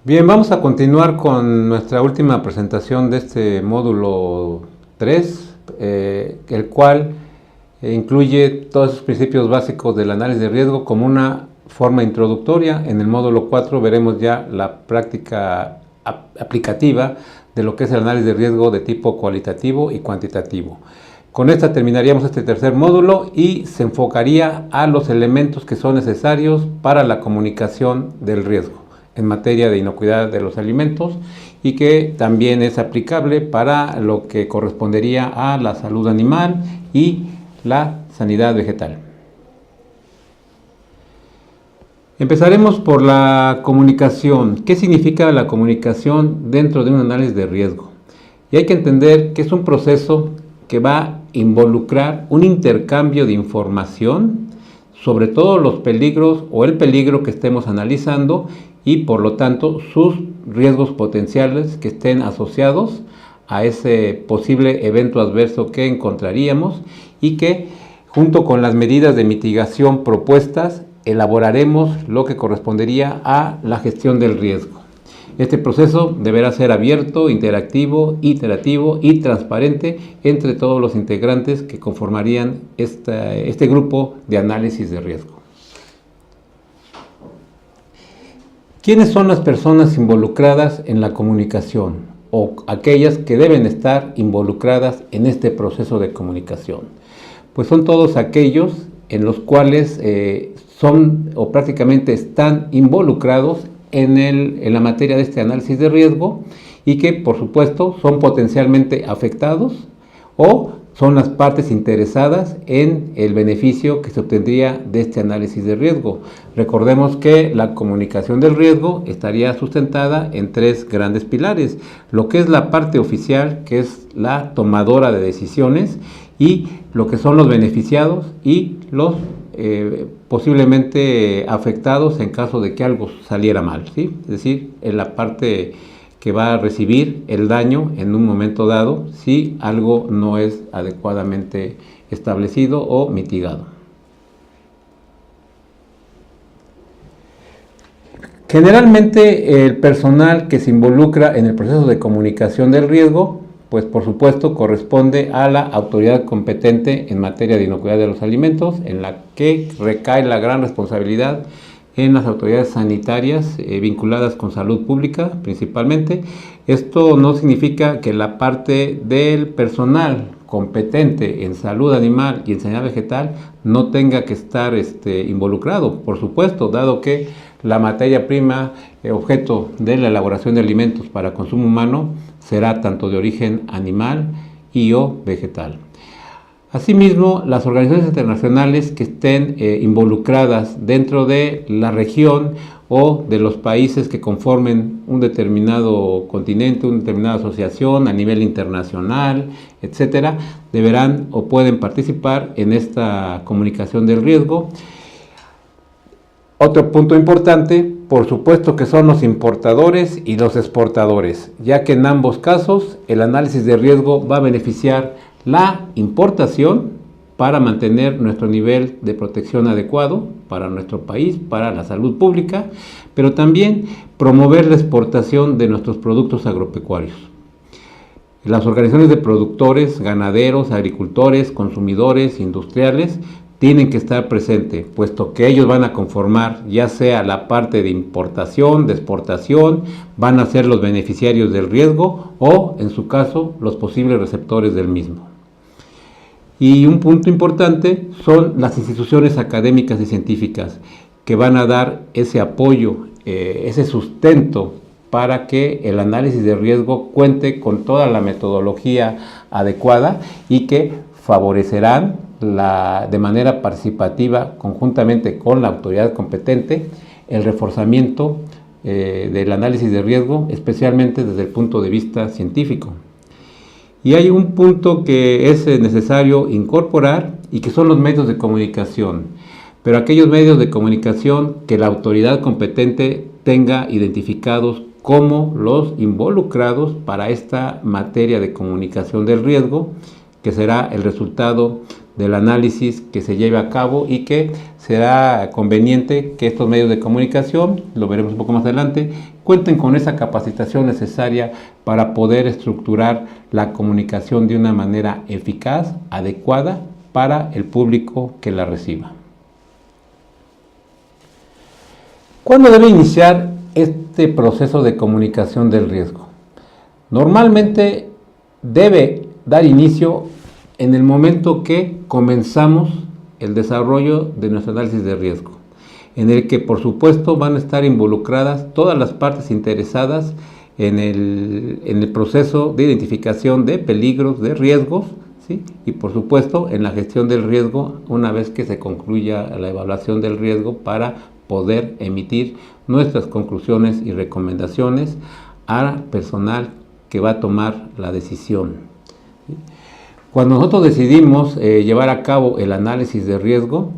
Bien, vamos a continuar con nuestra última presentación de este módulo 3, el cual incluye todos los principios básicos del análisis de riesgo como una forma introductoria. En el módulo 4 veremos ya la práctica aplicativa de lo que es el análisis de riesgo de tipo cualitativo y cuantitativo. Con esta terminaríamos este tercer módulo y se enfocaría a los elementos que son necesarios para la comunicación del riesgo en materia de inocuidad de los alimentos y que también es aplicable para lo que correspondería a la salud animal y la sanidad vegetal. Empezaremos por la comunicación. ¿Qué significa la comunicación dentro de un análisis de riesgo? Y hay que entender que es un proceso que va a involucrar un intercambio de información sobre todos los peligros o el peligro que estemos analizando y por lo tanto sus riesgos potenciales que estén asociados a ese posible evento adverso que encontraríamos y que junto con las medidas de mitigación propuestas elaboraremos lo que correspondería a la gestión del riesgo. Este proceso deberá ser abierto, interactivo, iterativo y transparente entre todos los integrantes que conformarían este grupo de análisis de riesgo. ¿Quiénes son las personas involucradas en la comunicación o aquellas que deben estar involucradas en este proceso de comunicación? Pues son todos aquellos en los cuales son o prácticamente están involucrados en la materia de este análisis de riesgo y que por supuesto son potencialmente afectados o son las partes interesadas en el beneficio que se obtendría de este análisis de riesgo. Recordemos que la comunicación del riesgo estaría sustentada en tres grandes pilares: lo que es la parte oficial, que es la tomadora de decisiones, y lo que son los beneficiados y los posiblemente afectados en caso de que algo saliera mal, ¿sí? Es decir, en la parte que va a recibir el daño en un momento dado si algo no es adecuadamente establecido o mitigado. Generalmente el personal que se involucra en el proceso de comunicación del riesgo, pues por supuesto corresponde a la autoridad competente en materia de inocuidad de los alimentos, en la que recae la gran responsabilidad en las autoridades sanitarias vinculadas con salud pública principalmente. Esto no significa que la parte del personal competente en salud animal y en sanidad vegetal no tenga que estar involucrado, por supuesto, dado que la materia prima objeto de la elaboración de alimentos para consumo humano será tanto de origen animal y o vegetal. Asimismo, las organizaciones internacionales que estén involucradas dentro de la región o de los países que conformen un determinado continente, una determinada asociación a nivel internacional, etcétera, deberán o pueden participar en esta comunicación del riesgo. Otro punto importante, por supuesto, que son los importadores y los exportadores, ya que en ambos casos el análisis de riesgo va a beneficiar la importación para mantener nuestro nivel de protección adecuado para nuestro país, para la salud pública, pero también promover la exportación de nuestros productos agropecuarios. Las organizaciones de productores, ganaderos, agricultores, consumidores, industriales, tienen que estar presentes, puesto que ellos van a conformar ya sea la parte de importación, de exportación, van a ser los beneficiarios del riesgo o, en su caso, los posibles receptores del mismo. Y un punto importante son las instituciones académicas y científicas que van a dar ese apoyo, ese sustento para que el análisis de riesgo cuente con toda la metodología adecuada y que favorecerán de manera participativa, conjuntamente con la autoridad competente, el reforzamiento del análisis de riesgo, especialmente desde el punto de vista científico. Y hay un punto que es necesario incorporar y que son los medios de comunicación, pero aquellos medios de comunicación que la autoridad competente tenga identificados como los involucrados para esta materia de comunicación del riesgo, que será el resultado del análisis que se lleve a cabo y que será conveniente que estos medios de comunicación, lo veremos un poco más adelante, cuenten con esa capacitación necesaria para poder estructurar la comunicación de una manera eficaz, adecuada para el público que la reciba. ¿Cuándo debe iniciar este proceso de comunicación del riesgo? Normalmente debe dar inicio en el momento que comenzamos el desarrollo de nuestro análisis de riesgo, en el que por supuesto van a estar involucradas todas las partes interesadas en el proceso de identificación de peligros, de riesgos, ¿sí? Y por supuesto en la gestión del riesgo una vez que se concluya la evaluación del riesgo para poder emitir nuestras conclusiones y recomendaciones al personal que va a tomar la decisión. Cuando nosotros decidimos llevar a cabo el análisis de riesgo,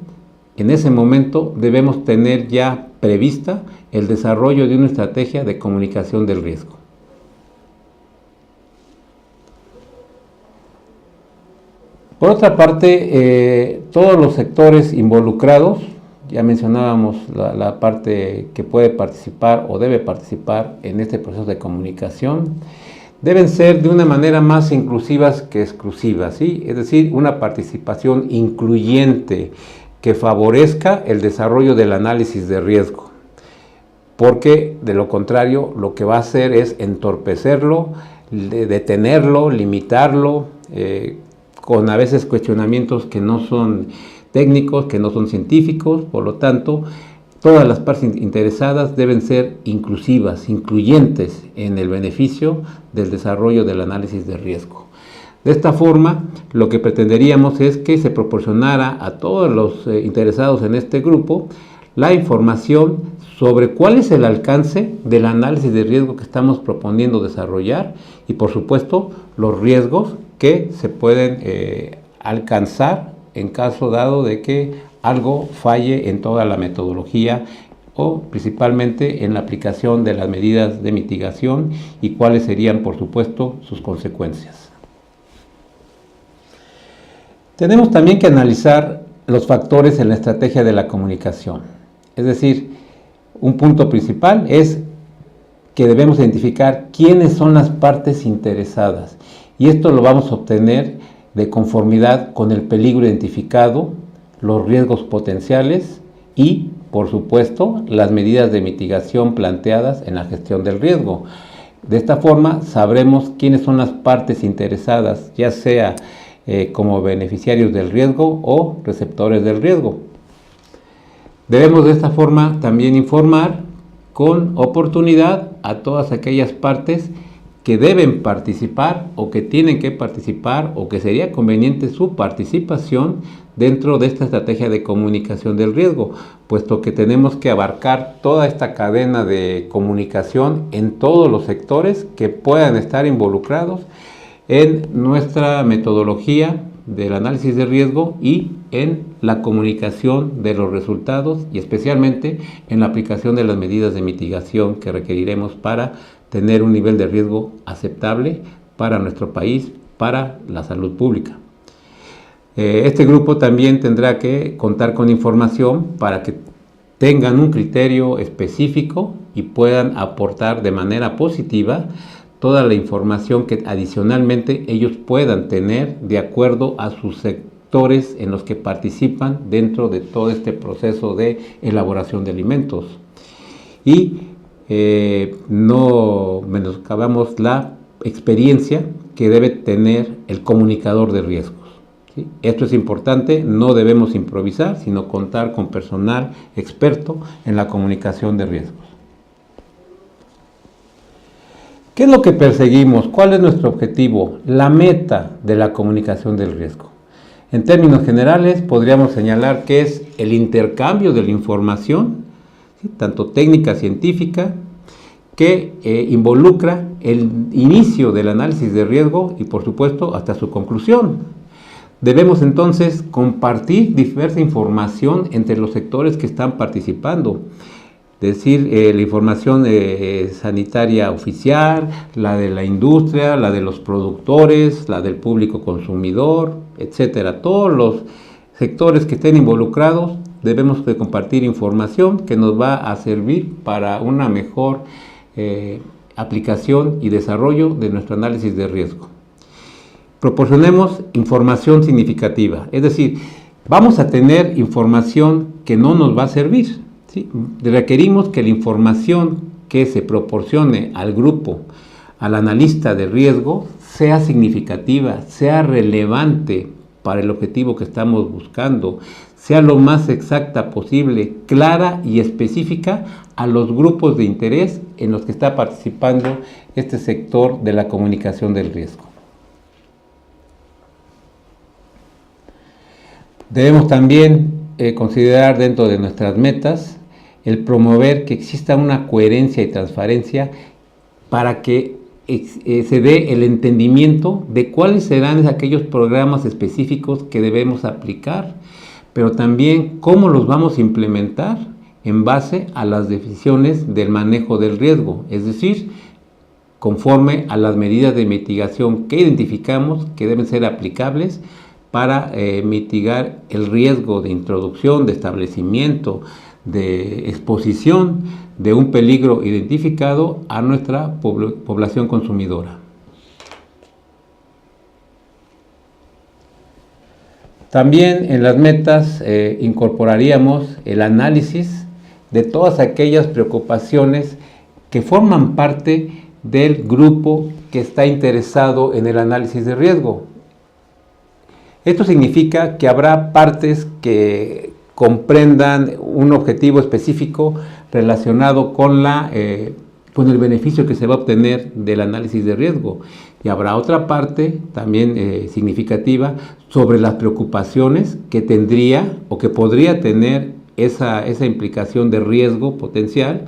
en ese momento debemos tener ya prevista el desarrollo de una estrategia de comunicación del riesgo. Por otra parte, todos los sectores involucrados, ya mencionábamos la parte que puede participar o debe participar en este proceso de comunicación, deben ser de una manera más inclusivas que exclusivas, ¿sí? Es decir, una participación incluyente que favorezca el desarrollo del análisis de riesgo, porque de lo contrario lo que va a hacer es entorpecerlo, detenerlo, limitarlo, con a veces cuestionamientos que no son técnicos, que no son científicos. Por lo tanto, todas las partes interesadas deben ser inclusivas, incluyentes en el beneficio del desarrollo del análisis de riesgo. De esta forma, lo que pretenderíamos es que se proporcionara a todos los interesados en este grupo la información sobre cuál es el alcance del análisis de riesgo que estamos proponiendo desarrollar y, por supuesto, los riesgos que se pueden alcanzar en caso dado de que algo falle en toda la metodología o principalmente en la aplicación de las medidas de mitigación y cuáles serían, por supuesto, sus consecuencias. Tenemos también que analizar los factores en la estrategia de la comunicación. Es decir, un punto principal es que debemos identificar quiénes son las partes interesadas y esto lo vamos a obtener de conformidad con el peligro identificado, los riesgos potenciales y, por supuesto, las medidas de mitigación planteadas en la gestión del riesgo. De esta forma sabremos quiénes son las partes interesadas, ya sea como beneficiarios del riesgo o receptores del riesgo. Debemos de esta forma también informar con oportunidad a todas aquellas partes que deben participar o que tienen que participar o que sería conveniente su participación dentro de esta estrategia de comunicación del riesgo, puesto que tenemos que abarcar toda esta cadena de comunicación en todos los sectores que puedan estar involucrados en nuestra metodología del análisis de riesgo y en la comunicación de los resultados y especialmente en la aplicación de las medidas de mitigación que requeriremos para tener un nivel de riesgo aceptable para nuestro país, para la salud pública. Este grupo también tendrá que contar con información para que tengan un criterio específico y puedan aportar de manera positiva toda la información que adicionalmente ellos puedan tener de acuerdo a sus sectores en los que participan dentro de todo este proceso de elaboración de alimentos. Y no menoscabamos la experiencia que debe tener el comunicador de riesgos, ¿sí? Esto es importante, no debemos improvisar, sino contar con personal experto en la comunicación de riesgos. ¿Qué es lo que perseguimos? ¿Cuál es nuestro objetivo? La meta de la comunicación del riesgo. En términos generales, podríamos señalar que es el intercambio de la información, ¿sí? Tanto técnica, científica, que involucra el inicio del análisis de riesgo y, por supuesto, hasta su conclusión. Debemos entonces compartir diversa información entre los sectores que están participando. Es decir, la información sanitaria oficial, la de la industria, la de los productores, la del público consumidor, etcétera. Todos los sectores que estén involucrados debemos de compartir información que nos va a servir para una mejor aplicación y desarrollo de nuestro análisis de riesgo. Proporcionemos información significativa, es decir, vamos a tener información que no nos va a servir, ¿sí? Requerimos que la información que se proporcione al grupo, al analista de riesgo, sea significativa, sea relevante para el objetivo que estamos buscando, sea lo más exacta posible, clara y específica a los grupos de interés en los que está participando este sector de la comunicación del riesgo. Debemos también considerar dentro de nuestras metas el promover que exista una coherencia y transparencia para que se dé el entendimiento de cuáles serán aquellos programas específicos que debemos aplicar, pero también cómo los vamos a implementar en base a las decisiones del manejo del riesgo, es decir, conforme a las medidas de mitigación que identificamos que deben ser aplicables para mitigar el riesgo de introducción, de establecimiento, de exposición de un peligro identificado a nuestra población consumidora. También en las metas incorporaríamos el análisis de todas aquellas preocupaciones que forman parte del grupo que está interesado en el análisis de riesgo. Esto significa que habrá partes que comprendan un objetivo específico relacionado con el beneficio que se va a obtener del análisis de riesgo. Y habrá otra parte también significativa sobre las preocupaciones que tendría o que podría tener esa implicación de riesgo potencial